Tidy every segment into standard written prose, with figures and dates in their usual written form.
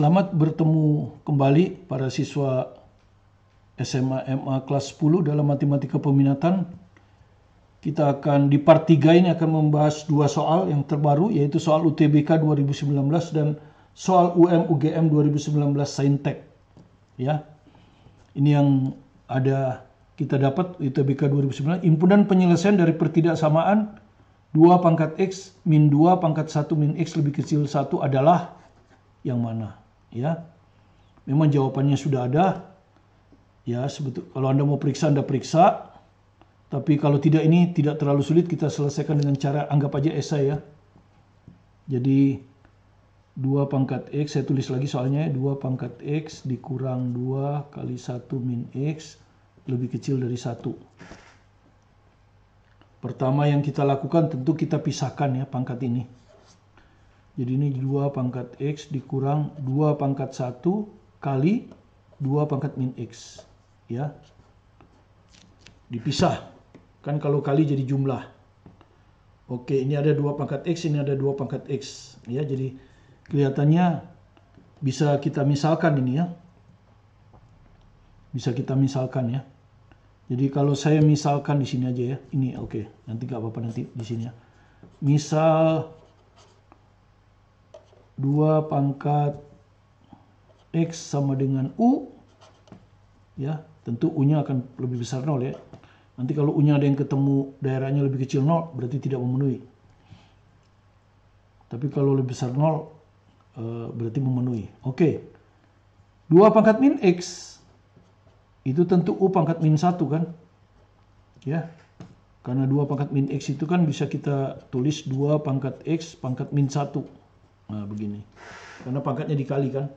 Selamat bertemu kembali para siswa SMA MA kelas 10 dalam matematika peminatan. Kita akan di part 3 ini akan membahas dua soal yang terbaru, yaitu soal UTBK 2019 dan soal UM-UGM 2019 Saintek. Ya. Ini yang ada kita dapat UTBK 2019, himpunan penyelesaian dari pertidaksamaan 2 pangkat X min 2 pangkat 1 min X lebih kecil 1 adalah yang mana? Ya, memang jawabannya sudah ada. Ya, kalau Anda mau periksa, Anda periksa. Tapi kalau tidak, ini tidak terlalu sulit, kita selesaikan dengan cara anggap aja esai ya. Jadi 2 pangkat X, saya tulis lagi soalnya, 2 pangkat X dikurang 2 kali 1 min X lebih kecil dari 1. Pertama yang kita lakukan tentu kita pisahkan ya pangkat ini. Jadi ini 2 pangkat X dikurang 2 pangkat 1 kali 2 pangkat min X. Ya. Dipisah. Kan kalau kali jadi jumlah. Oke, ini ada 2 pangkat X, ini ada 2 pangkat X. Ya, jadi kelihatannya bisa kita misalkan ini ya. Bisa kita misalkan ya. Jadi kalau saya misalkan di sini aja ya. Ini oke. Nanti gak apa-apa nanti di sini ya. Misal 2 pangkat X sama dengan U. Ya, tentu U-nya akan lebih besar 0 ya. Nanti kalau U-nya ada yang ketemu daerahnya lebih kecil 0, berarti tidak memenuhi. Tapi kalau lebih besar 0, berarti memenuhi. Oke. 2 pangkat min X, itu tentu U pangkat min 1 kan. Ya. Karena 2 pangkat min X itu kan bisa kita tulis 2 pangkat X pangkat min 1. Nah, begini. Karena pangkatnya dikali kan.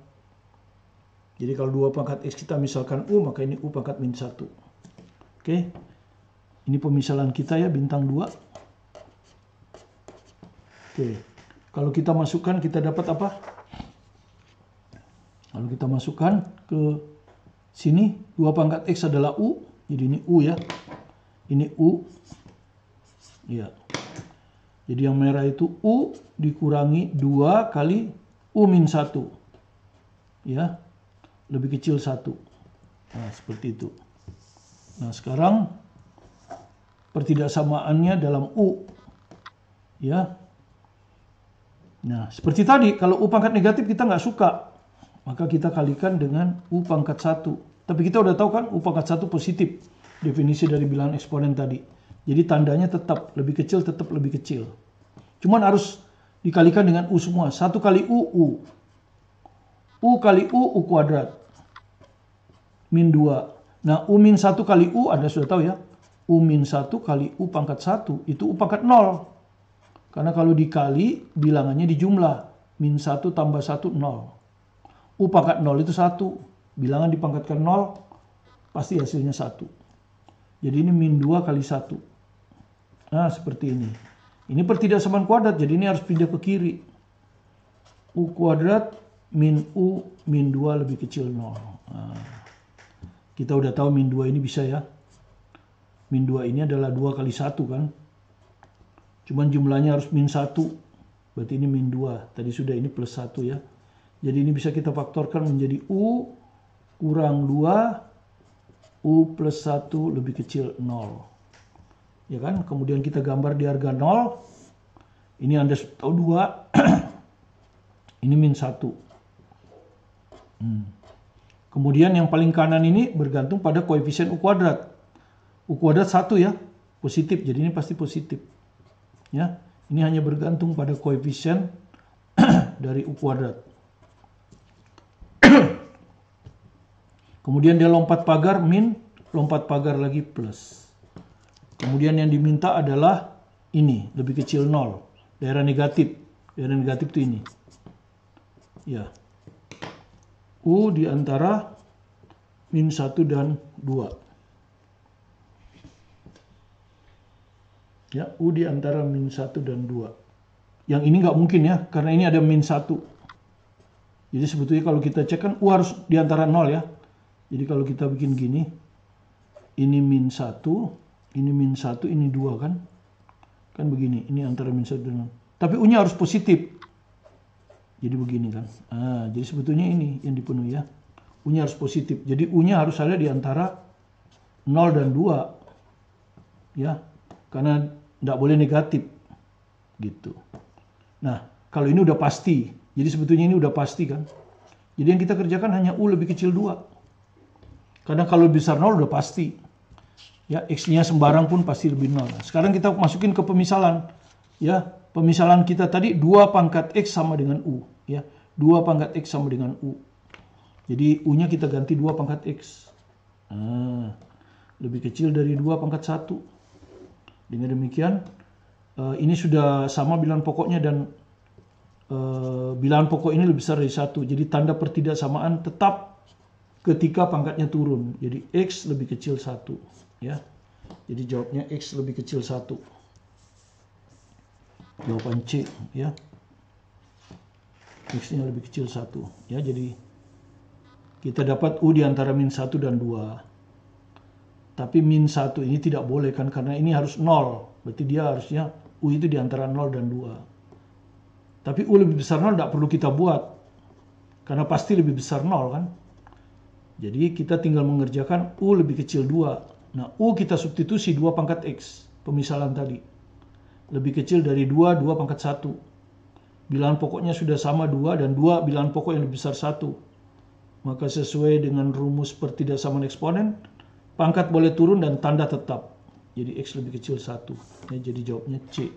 Jadi kalau 2 pangkat X kita misalkan U, maka ini U pangkat min 1. Oke. Ini pemisalan kita ya, bintang 2. Oke. Kalau kita masukkan, kita dapat apa? Kalau kita masukkan ke sini, 2 pangkat X adalah U. Jadi ini U ya. Ini U. Ya. Jadi yang merah itu U dikurangi 2 kali U min 1. Ya. Lebih kecil 1. Nah, seperti itu. Nah, sekarang pertidaksamaannya dalam U. Ya. Nah, seperti tadi, kalau U pangkat negatif kita nggak suka, maka kita kalikan dengan U pangkat 1. Tapi kita udah tahu kan, U pangkat 1 positif. Definisi dari bilangan eksponen tadi. Jadi tandanya tetap lebih kecil, tetap lebih kecil. Cuman harus dikalikan dengan U semua. 1 kali U, U. U kali U, U kuadrat. Min 2. Nah, U min 1 kali U, Anda sudah tahu ya. U min 1 kali U pangkat 1, itu U pangkat 0. Karena kalau dikali, bilangannya dijumlah. Min 1 tambah 1, 0. U pangkat 0 itu 1. Bilangan dipangkatkan 0, pasti hasilnya 1. Jadi ini min 2 kali 1. Nah, seperti ini. Ini pertidaksamaan kuadrat, jadi ini harus pindah ke kiri. U kuadrat min U min 2 lebih kecil 0. Nah, kita udah tahu min 2 ini bisa ya. Min 2 ini adalah 2 kali 1 kan. Cuman jumlahnya harus min 1. Berarti ini min 2. Tadi sudah, ini plus 1 ya. Jadi ini bisa kita faktorkan menjadi U kurang 2. U plus 1 lebih kecil 0. Ya kan? Kemudian kita gambar di harga 0. Ini Anda tahu 2. Ini min 1. Kemudian yang paling kanan ini bergantung pada koefisien U kuadrat. U kuadrat 1 ya, positif, jadi ini pasti positif. Ya, ini hanya bergantung pada koefisien dari U kuadrat. Kemudian dia lompat pagar min, lompat pagar lagi plus. Kemudian yang diminta adalah ini, lebih kecil 0. Daerah negatif. Daerah negatif itu ini. Ya. U di antara min 1 dan 2. Ya, U di antara min 1 dan 2. Yang ini nggak mungkin ya, karena ini ada min 1. Jadi sebetulnya kalau kita cek kan U harus di antara 0 ya. Jadi kalau kita bikin gini, ini min 1, ini min 1, ini 2 kan. Kan begini, ini antara min 1 dan 0. Tapi U-nya harus positif. Jadi begini kan. Jadi sebetulnya ini yang dipenuhi ya. U-nya harus positif. Jadi U-nya harus ada di antara 0 dan 2. Ya. Karena tidak boleh negatif. Gitu. Nah, kalau ini udah pasti. Jadi sebetulnya ini udah pasti kan. Jadi yang kita kerjakan hanya U lebih kecil 2. Karena kalau lebih besar 0 udah pasti. Ya, X-nya sembarang pun pasti lebih 0. Nah, sekarang kita masukin ke pemisalan. Ya, pemisalan kita tadi 2 pangkat X sama dengan U. Ya, 2 pangkat X sama dengan U. Jadi U-nya kita ganti 2 pangkat X. Lebih kecil dari 2 pangkat 1. Dengan demikian, ini sudah sama bilangan pokoknya dan bilangan pokok ini lebih besar dari 1. Jadi tanda pertidaksamaan tetap ketika pangkatnya turun. Jadi X lebih kecil 1. Ya. Jadi jawabnya X lebih kecil 1. Jawaban C. Ya. X-nya lebih kecil 1. Ya, jadi kita dapat U di antara min 1 dan 2. Tapi min 1 ini tidak boleh kan, karena ini harus 0. Berarti dia harusnya U itu di antara 0 dan 2. Tapi U lebih besar 0 tidak perlu kita buat. Karena pasti lebih besar 0 kan. Jadi kita tinggal mengerjakan U lebih kecil 2. Nah, U kita substitusi 2 pangkat X. Pemisalan tadi. Lebih kecil dari 2, 2 pangkat 1. Bilangan pokoknya sudah sama 2 dan 2 bilangan pokok yang lebih besar 1. Maka sesuai dengan rumus pertidaksamaan eksponen, pangkat boleh turun dan tanda tetap. Jadi X lebih kecil 1. Ya, jadi jawabnya C.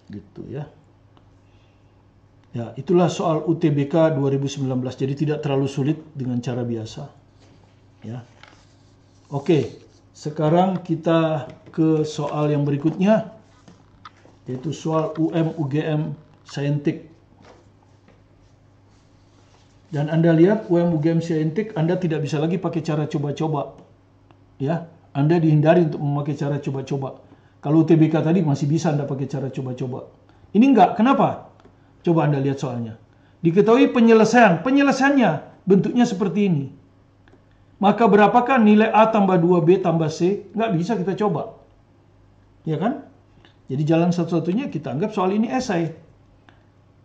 Gitu ya. Ya, itulah soal UTBK 2019. Jadi tidak terlalu sulit dengan cara biasa. Ya. Oke, sekarang kita ke soal yang berikutnya, yaitu soal UM-UGM Saintek. Dan Anda lihat UM-UGM Saintek, Anda tidak bisa lagi pakai cara coba-coba. Ya, Anda dihindari untuk memakai cara coba-coba. Kalau UTBK tadi masih bisa Anda pakai cara coba-coba. Ini enggak, kenapa? Coba Anda lihat soalnya. Diketahui penyelesaiannya bentuknya seperti ini. Maka berapakah nilai A tambah 2B tambah C? Nggak bisa kita coba. Ya kan? Jadi jalan satu-satunya kita anggap soal ini esai.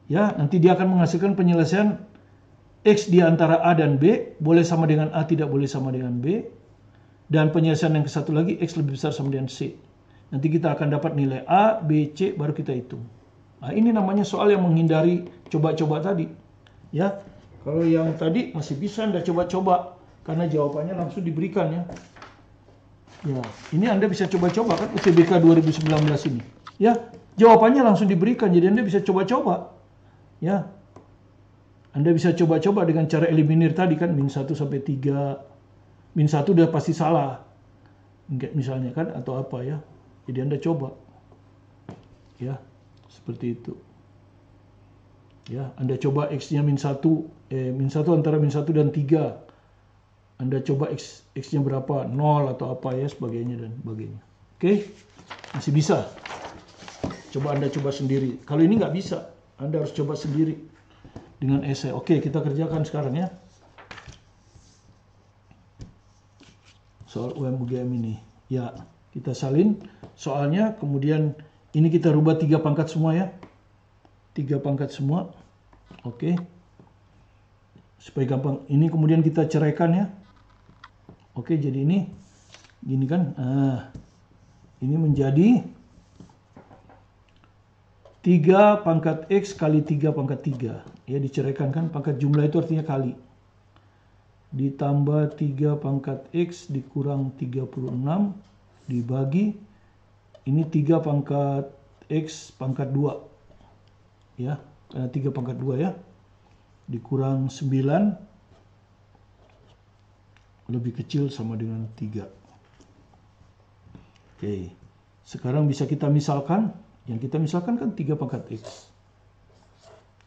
Ya, nanti dia akan menghasilkan penyelesaian X di antara A dan B. Boleh sama dengan A, tidak boleh sama dengan B. Dan penyelesaian yang ke satu lagi, X lebih besar sama dengan C. Nanti kita akan dapat nilai A, B, C, baru kita hitung. Nah, ini namanya soal yang menghindari coba-coba tadi. Ya, kalau yang tadi masih bisa Anda coba-coba. Karena jawabannya langsung diberikan ya. Ya, ini Anda bisa coba-coba kan UTBK 2019 ini. Ya, jawabannya langsung diberikan. Jadi Anda bisa coba-coba. Ya. Anda bisa coba-coba dengan cara eliminir tadi kan min 1 sampai 3. Min 1 udah pasti salah. Enggak misalnya kan atau apa ya. Jadi Anda coba. Ya, seperti itu. Ya, Anda coba X-nya min 1 antara min 1 dan 3. Anda coba X-nya berapa, 0 atau apa ya, sebagainya dan sebagainya. Oke, masih bisa. Coba Anda coba sendiri. Kalau ini nggak bisa, Anda harus coba sendiri dengan esai. Oke, kita kerjakan sekarang ya. Soal UM-UGM ini. Ya, kita salin soalnya, kemudian ini kita rubah 3 pangkat semua ya. 3 pangkat semua. Oke. Supaya gampang. Ini kemudian kita ceraikan ya. Oke, jadi ini gini kan. Ini menjadi 3 pangkat X kali 3 pangkat 3. Ya, diceraikan kan. Pangkat jumlah itu artinya kali. Ditambah 3 pangkat X dikurang 36 dibagi. Ini 3 pangkat X pangkat 2. Ya, karena 3 pangkat 2 ya. Dikurang 9 lebih kecil sama dengan 3. Oke. Sekarang bisa kita misalkan. Yang kita misalkan kan 3 pangkat X.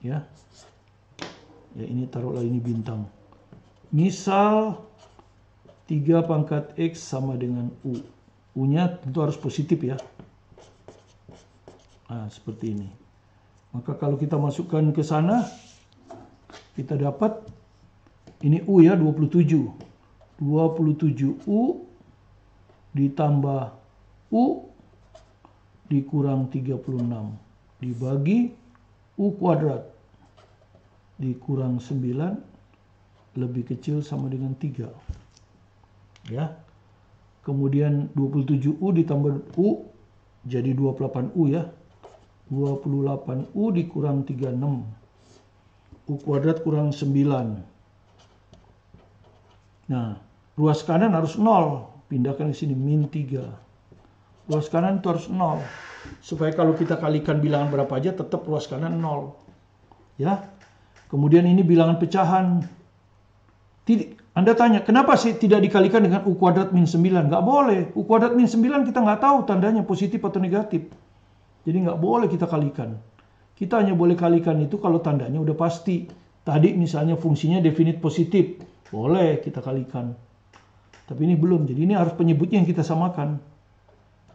Ya. Ya, ini taruhlah ini bintang. Misal 3 pangkat X sama dengan U. U-nya tentu harus positif ya. Nah, seperti ini. Maka kalau kita masukkan ke sana, kita dapat ini U ya, 27. 27U ditambah U dikurang 36 dibagi U kuadrat dikurang 9 lebih kecil sama dengan 3. Ya. Kemudian 27U ditambah U jadi 28U ya. 28U dikurang 36. U kuadrat kurang 9. Nah, ruas kanan harus 0. Pindahkan ke sini min 3. Ruas kanan itu harus 0. Supaya kalau kita kalikan bilangan berapa aja tetap ruas kanan 0. Ya. Kemudian ini bilangan pecahan. Anda tanya, kenapa sih tidak dikalikan dengan U kuadrat min 9? Nggak boleh. U kuadrat min 9 kita nggak tahu tandanya positif atau negatif. Jadi nggak boleh kita kalikan. Kita hanya boleh kalikan itu kalau tandanya udah pasti. Tadi misalnya fungsinya definite positif. Boleh kita kalikan. Tapi ini belum. Jadi ini harus penyebutnya yang kita samakan.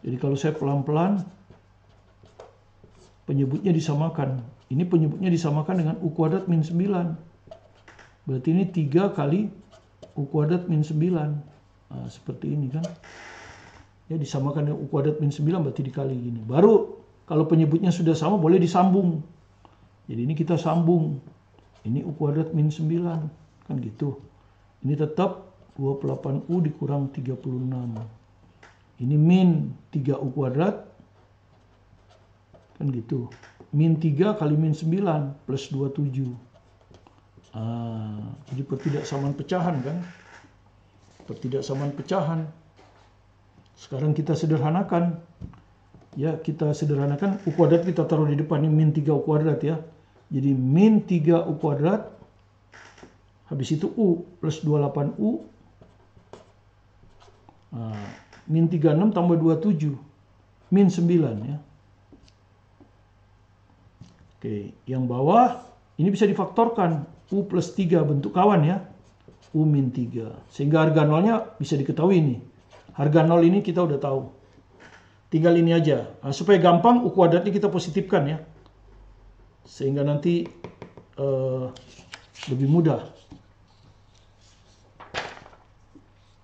Jadi kalau saya pelan-pelan, penyebutnya disamakan. Ini penyebutnya disamakan dengan U kuadrat min 9. Berarti ini 3 kali U kuadrat min 9. Nah, seperti ini kan. Ya, disamakan dengan U kuadrat min 9 berarti dikali gini. Baru kalau penyebutnya sudah sama boleh disambung. Jadi ini kita sambung. Ini U kuadrat min 9. Kan gitu. Ini tetap 28U dikurang 36. Ini min 3U kuadrat. Kan gitu. Min 3 kali min 9 plus 27. Jadi pertidaksamaan pecahan kan. Pertidaksamaan pecahan. Sekarang kita sederhanakan. Ya, kita sederhanakan. U kuadrat kita taruh di depan. Ini min 3U kuadrat ya. Jadi min 3U kuadrat. Habis itu U plus 28U. Min 36 tambah 27. Min 9 ya. Oke, yang bawah ini bisa difaktorkan. U plus 3 bentuk kawan ya. U min 3. Sehingga harga nolnya bisa diketahui nih. Harga nol ini kita udah tahu. Tinggal ini aja. Nah, supaya gampang U kuadratnya kita positifkan ya. Sehingga nanti lebih mudah.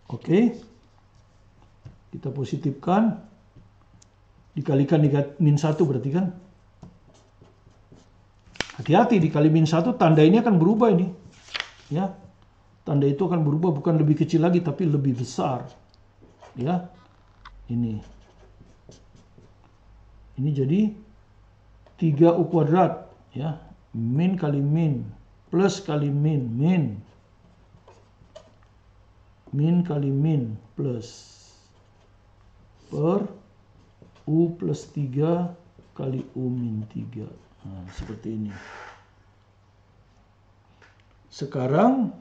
Oke. Kita positifkan. Dikalikan min 1 berarti kan. Hati-hati dikali min 1 tanda ini akan berubah ini. Ya. Tanda itu akan berubah bukan lebih kecil lagi tapi lebih besar. Ya. Ini. Ini jadi 3U kuadrat ya. Min kali min plus kali min min. Min kali min plus per U plus 3 kali U min 3. Nah, seperti ini. Sekarang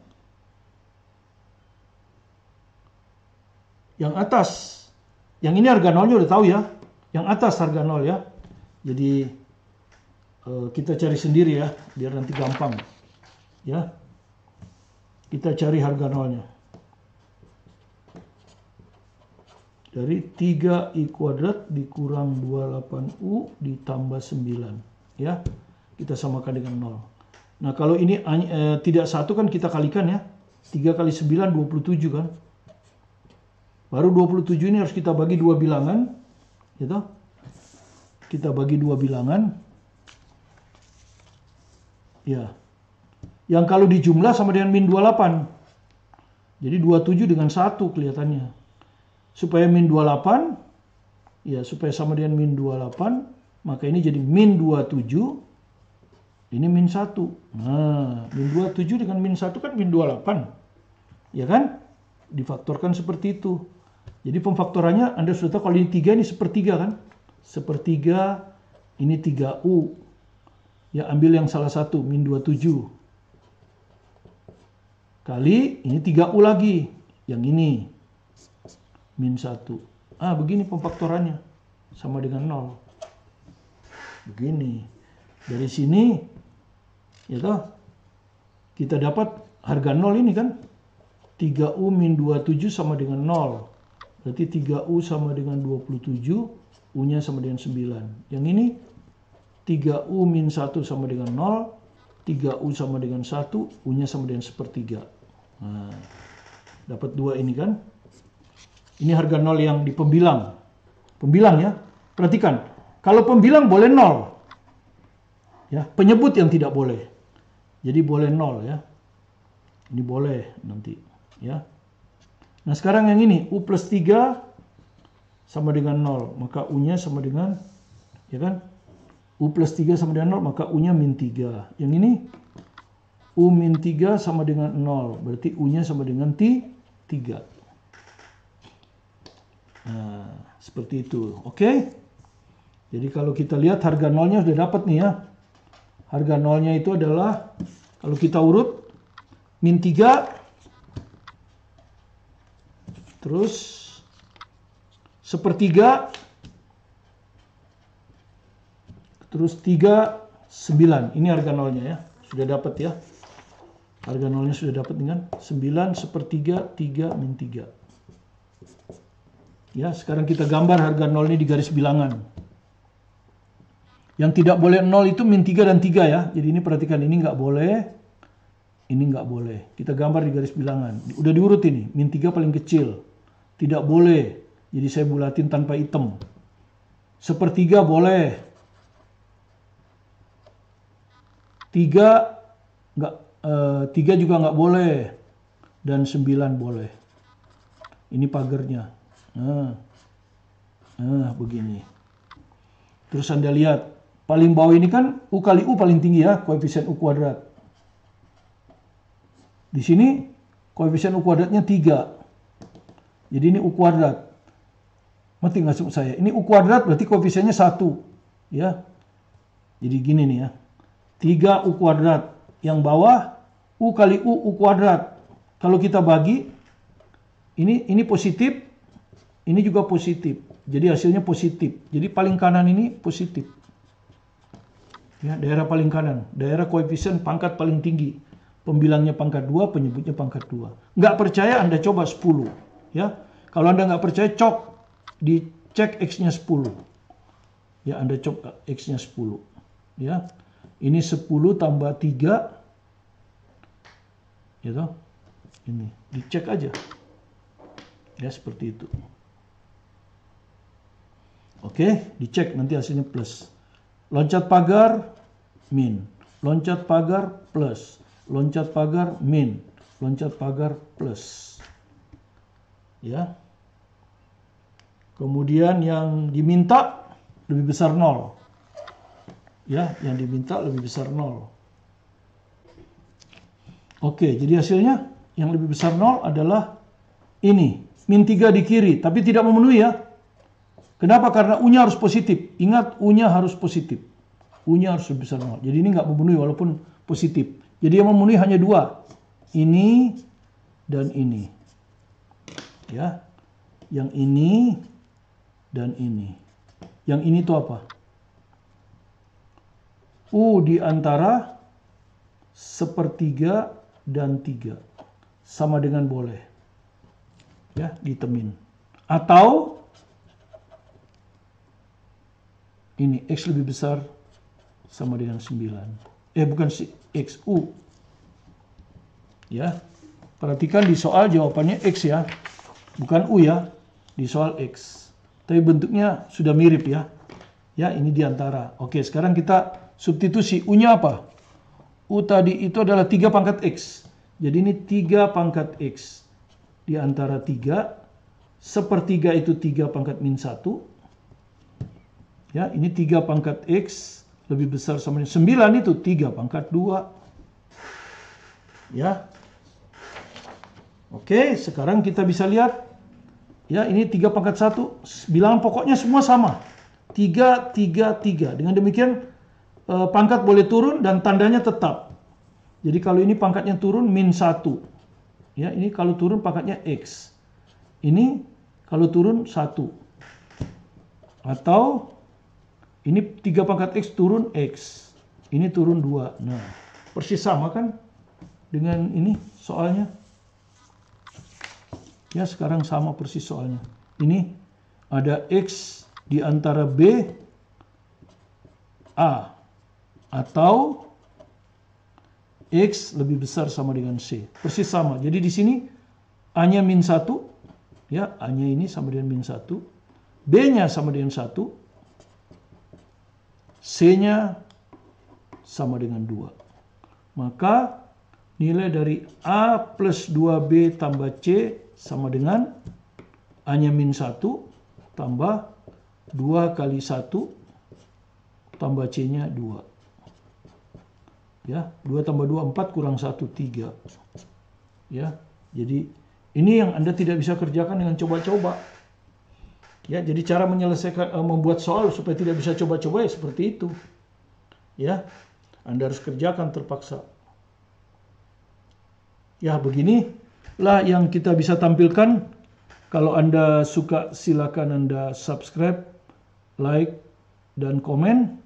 yang atas, yang ini harga nolnya udah tahu ya. Yang atas harga nol ya. Jadi kita cari sendiri ya, biar nanti gampang. Ya. Kita cari harga nolnya. Dari 3I kuadrat dikurang 28U ditambah 9. Ya, kita samakan dengan 0. Nah, kalau ini tidak 1 kan kita kalikan ya. 3 kali 9, 27 kan. Baru 27 ini harus kita bagi 2 bilangan. Gitu. Kita bagi 2 bilangan. Ya. Yang kalau dijumlah sama dengan min 28. Jadi 27 dengan 1 kelihatannya. Supaya min 28, ya supaya sama dengan min 28, maka ini jadi min 27, ini min 1. Nah, min 27 dengan min 1 kan min 28. Ya kan? Difaktorkan seperti itu. Jadi pemfaktorannya Anda sudah tahu kalau ini 3, ini sepertiga kan? Sepertiga, ini 3U. Ya, ambil yang salah satu, min 27. Kali, ini 3U lagi. Yang ini, min 1. Begini pemfaktorannya. Sama dengan 0. Begini. Dari sini, ya toh, kita dapat harga 0 ini kan. 3U min 27 sama dengan 0. Berarti 3U sama dengan 27, U-nya sama dengan 9. Yang ini 3U min 1 sama dengan 0, 3U sama dengan 1, U-nya sama dengan sepertiga. Nah, dapat 2 ini kan. Ini harga 0 yang di pembilang. Pembilang ya. Perhatikan. Kalau pembilang boleh 0. Ya, penyebut yang tidak boleh. Jadi boleh 0 ya. Ini boleh nanti ya. Nah, sekarang yang ini U plus 3 sama dengan 0, maka U-nya sama dengan, ya kan? U plus 3 sama dengan 0, maka U-nya min 3. Yang ini U min 3 sama dengan 0, berarti U-nya sama dengan 3. Nah, seperti itu. Oke? Jadi kalau kita lihat harga 0-nya sudah dapat nih ya. Harga 0-nya itu adalah, kalau kita urut, min 3, terus sepertiga, terus 3, 9. Ini harga 0-nya ya. Sudah dapat ya. Harga 0-nya sudah dapat dengan 9 sepertiga 3 min 3. Ya, sekarang kita gambar harga 0 ini di garis bilangan. Yang tidak boleh 0 itu min 3 dan 3 ya. Jadi ini perhatikan, ini nggak boleh. Ini nggak boleh. Kita gambar di garis bilangan. Udah diurut ini. Min 3 paling kecil. Tidak boleh. Jadi saya bulatin tanpa hitam. Sepertiga boleh. 3 juga nggak boleh. Dan 9 boleh. Ini pagernya. Nah, begini. Terus Anda lihat. Paling bawah ini kan U kali U paling tinggi ya. Koefisien U kuadrat. Di sini koefisien U kuadratnya 3. Jadi ini U kuadrat. Ngerti nggak maksud saya? Ini U kuadrat berarti koefisiennya 1. Ya. Jadi gini nih ya. 3 U kuadrat. Yang bawah U kali U kuadrat. Kalau kita bagi, ini positif, ini juga positif. Jadi hasilnya positif. Jadi paling kanan ini positif. Ya, daerah paling kanan. Daerah koefisien pangkat paling tinggi. Pembilangnya pangkat 2, penyebutnya pangkat 2. Nggak percaya Anda coba 10. Ya. Kalau Anda nggak percaya, dicek X-nya 10. Ya, Anda coba X-nya 10. Ya. Ini 10 tambah 3. Gitu. Ini. Dicek aja. Ya, seperti itu. Oke, dicek nanti hasilnya plus. Loncat pagar, min. Loncat pagar, plus. Loncat pagar, min. Loncat pagar, plus. Ya. Kemudian yang diminta lebih besar 0. Ya, yang diminta lebih besar 0. Oke, jadi hasilnya yang lebih besar 0 adalah ini. Min 3 di kiri, tapi tidak memenuhi ya. Kenapa? Karena U-nya harus positif. Ingat, U-nya harus positif. U-nya harus lebih besar 0. Jadi ini nggak memenuhi walaupun positif. Jadi yang memenuhi hanya 2. Ini dan ini. Ya. Yang ini dan ini. Yang ini itu apa? U di antara sepertiga dan 3. Sama dengan boleh. Ya, ditemin. Atau ini X lebih besar sama dengan 9. Bukan X, U. Ya. Perhatikan di soal jawabannya X ya. Bukan U ya. Di soal X. Tapi bentuknya sudah mirip ya. Ya, ini di antara. Oke, sekarang kita substitusi. U-nya apa? U tadi itu adalah 3 pangkat X. Jadi ini 3 pangkat X. Di antara 3. Sepertiga itu 3 pangkat min 1. Ya, ini 3 pangkat X lebih besar sama dengan 9 itu 3 pangkat 2. Ya. Oke, sekarang kita bisa lihat. Ya, ini 3 pangkat 1. Bilangan pokoknya semua sama. 3, 3, 3. Dengan demikian, pangkat boleh turun dan tandanya tetap. Jadi kalau ini pangkatnya turun, min 1. Ya, ini kalau turun pangkatnya X. Ini kalau turun 1. Atau ini 3 pangkat X turun X. Ini turun 2. Nah, persis sama kan dengan ini soalnya. Ya, sekarang sama persis soalnya. Ini ada X di antara B, A. Atau X lebih besar sama dengan C. Persis sama. Jadi di sini A-nya min 1. Ya, A-nya ini sama dengan min 1. B-nya sama dengan 1. C-nya sama dengan 2. Maka nilai dari A plus 2B tambah C sama dengan A-nya min 1 tambah 2 kali 1 tambah C-nya 2. Ya, 2 tambah 2, 4 kurang 1, 3. Ya, jadi ini yang Anda tidak bisa kerjakan dengan coba-coba. Ya, jadi cara menyelesaikan membuat soal supaya tidak bisa coba-coba ya seperti itu. Ya, Anda harus kerjakan terpaksa. Ya, beginilah yang kita bisa tampilkan. Kalau Anda suka, silakan Anda subscribe, like, dan komen.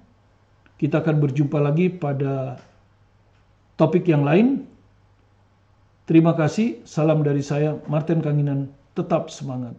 Kita akan berjumpa lagi pada topik yang lain. Terima kasih. Salam dari saya, Martin Kanginan. Tetap semangat.